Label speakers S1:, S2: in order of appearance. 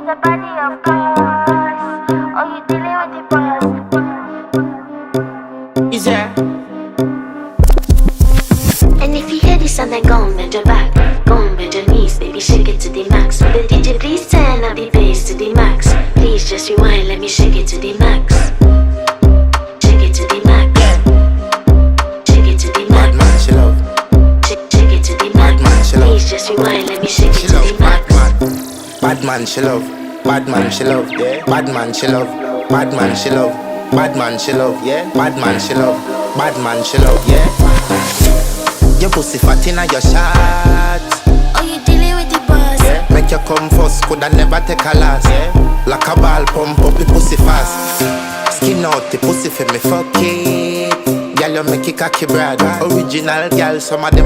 S1: the body, of course. Oh, you dealing with the boss.
S2: Is there?
S3: And if you hear this sound, then go and bend your back, go and bend your knees, baby, shake it to the max. Will the DJ please turn up the bass to the max? Please just rewind, let me shake it to the max. Shake it to the max. Shake it to the
S2: Bad
S3: max.
S2: man, she love.
S3: Shake it to the
S2: Bad man,
S3: max.
S2: she love.
S3: Please just rewind, let me shake
S2: She
S3: it to
S2: love.
S3: the max.
S2: Bad man, she love. Bad man, she love. Yeah. Bad man, she love. Bad man, she love. Bad man, she love. Yeah. Bad man, she love. Bad man, she love. Yeah. Your pussy fat inna your shot.
S3: Oh, you dealing with the boss.
S2: Yeah. Make you come first, coulda never take a last. Yeah. Like a ball, pump up the pussy fast. Skin out the pussy for me, fuck it. Girl, you make it cocky, brother. Original girl, some of them.